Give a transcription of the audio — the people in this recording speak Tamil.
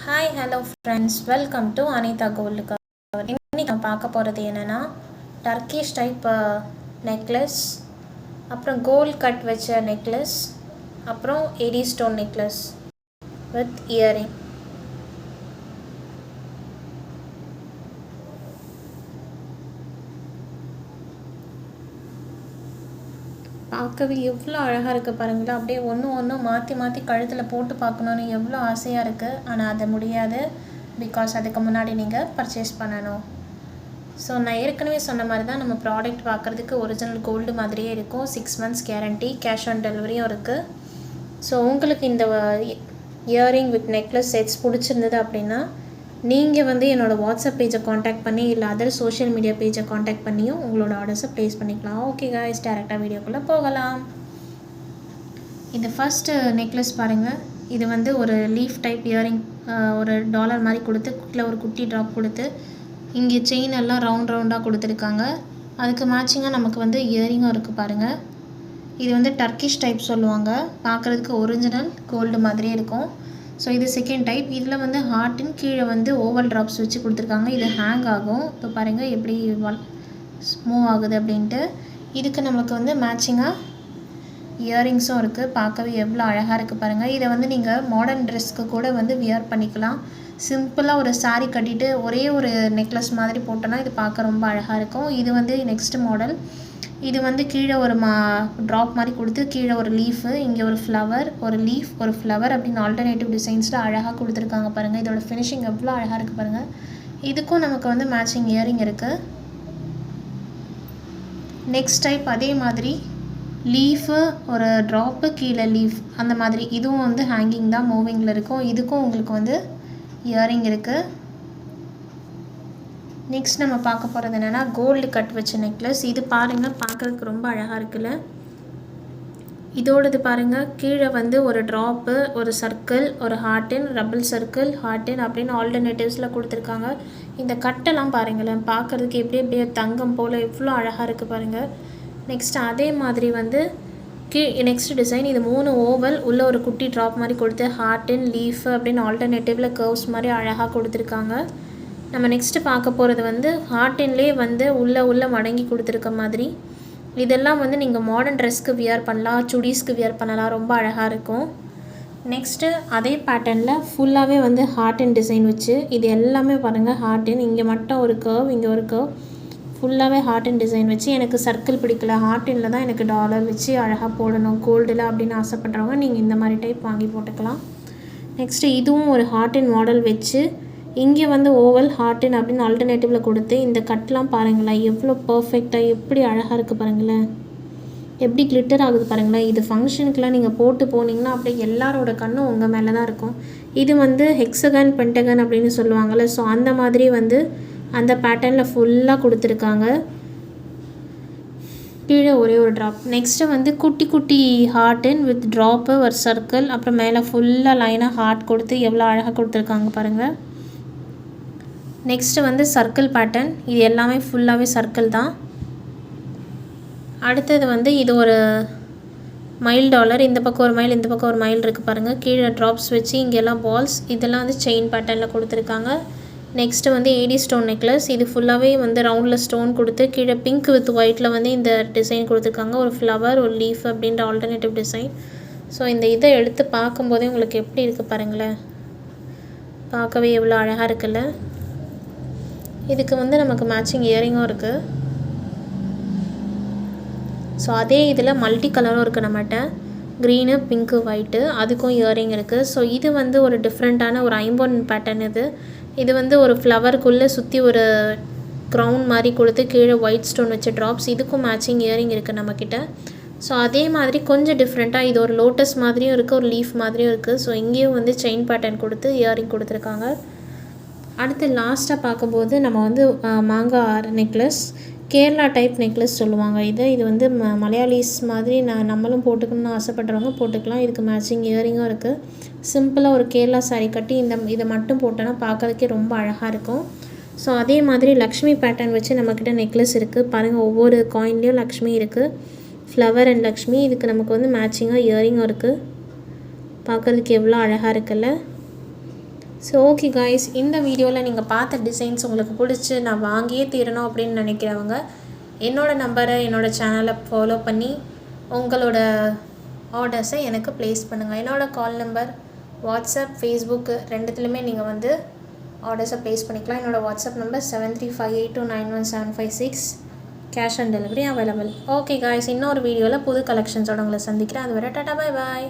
Hi hello friends, welcome to Anitha gold cover. இன்னைக்கு நான் பார்க்க போகிறது என்னென்னா டர்க்கிஷ் டைப் நெக்லஸ், அப்புறம் கோல்ட் கட் வச்ச நெக்லஸ், அப்புறம் AD stone necklace with earring. பார்க்கவே எவ்வளோ அழகாக இருக்குது பாருங்களா. அப்படியே ஒன்று மாற்றி மாற்றி கழுத்தில் போட்டு பார்க்கணுன்னு எவ்வளோ ஆசையாக இருக்குது. ஆனால் அது முடியாது, பிகாஸ் அதுக்கு முன்னாடி நீங்கள் பர்ச்சேஸ் பண்ணணும். ஸோ நான் ஏற்கனவே சொன்ன மாதிரி தான் நம்ம ப்ராடக்ட் பார்க்குறதுக்கு ஒரிஜினல் கோல்டு மாதிரியே இருக்கும். 6 months கேரண்டி, கேஷ் ஆன் டெலிவரியும் இருக்குது. ஸோ உங்களுக்கு இந்த இயரிங் வித் நெக்லஸ் செட்ஸ் பிடிச்சிருந்தது அப்படின்னா நீங்கள் என்னோடய வாட்ஸ்அப் பேஜை காண்டாக்ட் பண்ணி இல்லை அதர் சோஷியல் மீடியா பேஜை காண்டாக்ட் பண்ணியும் உங்களோட ஆர்டர்ஸை ப்ளேஸ் பண்ணிக்கலாம். ஓகே காய்ஸ், டேரெக்டாக வீடியோக்குள்ளே போகலாம். இந்த ஃபஸ்ட்டு நெக்லஸ் பாருங்கள். இது ஒரு லீஃப் டைப் இயரிங், ஒரு டாலர் மாதிரி கொடுத்து குட்டில் ஒரு குட்டி ட்ராப் கொடுத்து இங்கே செயின் எல்லாம் ரவுண்டாக கொடுத்துருக்காங்க. அதுக்கு மேட்சிங்காக நமக்கு இயரிங்கும் இருக்குது பாருங்கள். இது டர்க்கிஷ் டைப் சொல்லுவாங்க. பார்க்குறதுக்கு ஒரிஜினல் கோல்டு மாதிரியே இருக்கும். ஸோ இது செகண்ட் டைப். இதில் ஹார்ட்டின் கீழே ஓவல் ட்ராப்ஸ் வச்சு கொடுத்துருக்காங்க. இது ஹேங் ஆகும். இப்போ பாருங்கள் எப்படி மூவ் ஆகுது அப்படின்ட்டு. இதுக்கு நமக்கு மேட்சிங்காக இயரிங்ஸும் இருக்குது. பார்க்கவே எவ்வளோ அழகாக இருக்குது பாருங்கள். இதை நீங்கள் மாடர்ன் ட்ரெஸ்க்கு கூட வியர் பண்ணிக்கலாம். சிம்பிளாக ஒரு சாரீ கட்டிட்டு ஒரே ஒரு நெக்லஸ் மாதிரி போட்டோன்னா இது பார்க்க ரொம்ப அழகாக இருக்கும். இது நெக்ஸ்ட் மாடல். இது கீழே ஒரு ட்ராப் மாதிரி கொடுத்து கீழே ஒரு லீஃபு, இங்கே ஒரு ஃப்ளவர், ஒரு லீஃப், ஒரு ஃப்ளவர் அப்படின்னு ஆல்டர்னேட்டிவ் டிசைன்ஸில் அழகாக கொடுத்துருக்காங்க பாருங்கள். இதோட ஃபினிஷிங் எவ்வளோ அழகாக இருக்குது பாருங்கள். இதுக்கும் நமக்கு மேட்சிங் இயரிங் இருக்குது. நெக்ஸ்ட் டைப் அதே மாதிரி லீஃபு, ஒரு ட்ராப்பு, கீழே லீஃப், அந்த மாதிரி. இதுவும் ஹேங்கிங் தான், மூவிங்கில் இருக்கும். இதுக்கும் உங்களுக்கு இயரிங் இருக்குது. நெக்ஸ்ட் நம்ம பார்க்க போகிறது என்னென்னா கோல்டு கட் வச்ச நெக்லஸ். இது பாருங்கள், பார்க்குறதுக்கு ரொம்ப அழகாக இருக்குல்ல. இதோடது பாருங்கள், கீழே ஒரு ட்ராப்பு, ஒரு சர்க்கிள், ஒரு ஹார்ட்டின், ரபிள் சர்க்கிள், ஹார்ட்டின் அப்படின்னு ஆல்டர்னேட்டிவ்ஸில் கொடுத்துருக்காங்க. இந்த கட்டெல்லாம் பாருங்களேன், பார்க்குறதுக்கு எப்படியே தங்கம் போல் எவ்வளோ அழகாக இருக்குது பாருங்கள். நெக்ஸ்ட் அதே மாதிரி நெக்ஸ்ட் டிசைன். இது 3 ஓவல் உள்ள ஒரு குட்டி ட்ராப் மாதிரி கொடுத்து ஹார்ட்டின், லீஃப் அப்படின்னு ஆல்டர்னேட்டிவில் கர்வ்ஸ் மாதிரி அழகாக கொடுத்துருக்காங்க. நம்ம நெக்ஸ்ட்டு பார்க்க போகிறது ஹார்ட்டின்லேயே உள்ளே மடங்கி கொடுத்துருக்க மாதிரி. இதெல்லாம் நீங்கள் மாடர்ன் ட்ரெஸ்க்கு வியர் பண்ணலாம், சுடிஸ்க்கு வியர் பண்ணலாம், ரொம்ப அழகாக இருக்கும். நெக்ஸ்ட்டு அதே பேட்டர்னில் ஃபுல்லாகவே ஹார்ட்டின் டிசைன் வச்சு, இது எல்லாமே பாருங்கள் ஹார்ட்டின். இங்கே மட்டும் ஒரு கர்வ், இங்கே ஒரு கர்வ், ஃபுல்லாகவே ஹார்ட்டின் டிசைன் வச்சு. எனக்கு சர்க்கிள் பிடிக்கல, ஹார்ட்டினில் தான் எனக்கு டாலர் வச்சு அழகாக போடணும் கோல்டில் அப்படின்னு ஆசைப்படுறவங்க நீங்கள் இந்த மாதிரி டைப் வாங்கி போட்டுக்கலாம். நெக்ஸ்ட்டு இதுவும் ஒரு ஹார்ட்டின் மாடல் வச்சு இங்கே ஓவல், ஹார்ட்டின் அப்படின்னு ஆல்டர்னேட்டிவில் கொடுத்து இந்த கட்லாம் பாருங்களேன் எவ்வளோ பர்ஃபெக்டாக எப்படி அழகாக இருக்குது பாருங்களேன். எப்படி கிளிட்டர் ஆகுது பாருங்களேன். இது ஃபங்க்ஷனுக்குலாம் நீங்கள் போட்டு போனீங்கன்னா அப்படியே எல்லாரோட கண்ணும் உங்கள் மேலே தான் இருக்கும். இது ஹெக்ஸகன், பென்டகன் அப்படின்னு சொல்லுவாங்கள்ல. ஸோ அந்த மாதிரி அந்த பேட்டர்னில் ஃபுல்லாக கொடுத்துருக்காங்க. கீழே ஒரே ஒரு ட்ராப். நெக்ஸ்ட்டு குட்டி குட்டி ஹார்ட்டின் வித் ட்ராப்பு, ஒரு சர்க்கிள், அப்புறம் மேலே ஃபுல்லாக லைனாக ஹார்ட் கொடுத்து எவ்வளோ அழகாக கொடுத்துருக்காங்க பாருங்கள். Next circle pattern. இது எல்லாமே ஃபுல்லாகவே சர்க்கிள் தான். அடுத்தது இது ஒரு மைல் டாலர். இந்த பக்கம் ஒரு மைல், இந்த பக்கம் ஒரு மைல் இருக்குது பாருங்கள். கீழே ட்ராப்ஸ் வச்சு இங்கெல்லாம் பால்ஸ், இதெல்லாம் செயின் பேட்டர்னில் கொடுத்துருக்காங்க. Next eddy stone necklace. இது ஃபுல்லாகவே ரவுண்டில் ஸ்டோன் கொடுத்து கீழே பிங்க் வித் ஒயிட்டில் இந்த டிசைன் கொடுத்துருக்காங்க. ஒரு ஃப்ளவர், ஒரு லீஃப் அப்படின்ற ஆல்டர்னேட்டிவ் டிசைன். ஸோ இந்த இதை எடுத்து பார்க்கும்போதே உங்களுக்கு எப்படி இருக்குது பாருங்களேன். பார்க்கவே எவ்வளோ அழகாக இருக்குல்ல. இதுக்கு நமக்கு மேட்சிங் இயரிங்கும் இருக்குது. ஸோ அதே இதில் மல்டி கலரும் இருக்குது நம்மகிட்ட, க்ரீனு, பிங்க்கு, ஒயிட்டு. அதுக்கும் இயரிங் இருக்குது. ஸோ இது ஒரு டிஃப்ரெண்ட்டான ஒரு ஐம்பொன் பேட்டர்ன். இது ஒரு ஃப்ளவருக்குள்ளே சுற்றி ஒரு க்ரௌன் மாதிரி கொடுத்து கீழே ஒயிட் ஸ்டோன் வச்ச ட்ராப்ஸ். இதுக்கும் மேட்சிங் இயரிங் இருக்குது நம்மக்கிட்ட. ஸோ அதே மாதிரி கொஞ்சம் டிஃப்ரெண்ட்டாக இது ஒரு லோட்டஸ் மாதிரியும் இருக்குது, ஒரு லீஃப் மாதிரியும் இருக்குது. ஸோ இங்கேயும் செயின் பேட்டர்ன் கொடுத்து இயரிங் கொடுத்துருக்காங்க. அடுத்து லாஸ்ட்டாக பார்க்கும்போது நம்ம மாங்காய் நெக்லஸ், கேரளா டைப் நெக்லஸ் சொல்லுவாங்க. இது மலையாளிஸ் மாதிரி நம்மளும் போட்டுக்கணும்னு ஆசைப்படுறவங்க போட்டுக்கலாம். இதுக்கு மேட்சிங் இயரிங்கும் இருக்குது. சிம்பிளாக ஒரு கேரளா சாரீ கட்டி இதை மட்டும் போட்டோன்னா பார்க்கறதுக்கே ரொம்ப அழகாக இருக்கும். ஸோ அதே மாதிரி லக்ஷ்மி பேட்டர்ன் வச்சு நம்மக்கிட்ட நெக்லஸ் இருக்குது பாருங்கள். ஒவ்வொரு காயின்லேயும் லக்ஷ்மி இருக்குது, ஃப்ளவர் அண்ட் லக்ஷ்மி. இதுக்கு நமக்கு மேட்சிங்காக இயரிங்கும் இருக்குது. பார்க்குறதுக்கு எவ்வளோ அழகாக இருக்குல்ல. ஸோ ஓகே காய்ஸ், இந்த வீடியோவில் நீங்கள் பார்த்த டிசைன்ஸ் உங்களுக்கு பிடிச்சி நான் வாங்கியே தீரணும் அப்படின்னு நினைக்கிறவங்க என்னோடய நம்பரை என்னோடய சேனலை ஃபாலோ பண்ணி உங்களோட ஆர்டர்ஸை எனக்கு ப்ளேஸ் பண்ணுங்கள். என்னோடய கால் நம்பர், வாட்ஸ்அப், ஃபேஸ்புக்கு ரெண்டுத்துலையுமே நீங்கள் வந்து ஆர்டர்ஸை ப்ளேஸ் பண்ணிக்கலாம். என்னோடய WhatsApp number 7358291756. Cash on delivery available. Okay guys, இன்னொரு வீடியோவில் புது கலெக்ஷன்ஸோட உங்களை சந்திக்கிறேன். அது வரை டாடா, பை பாய்.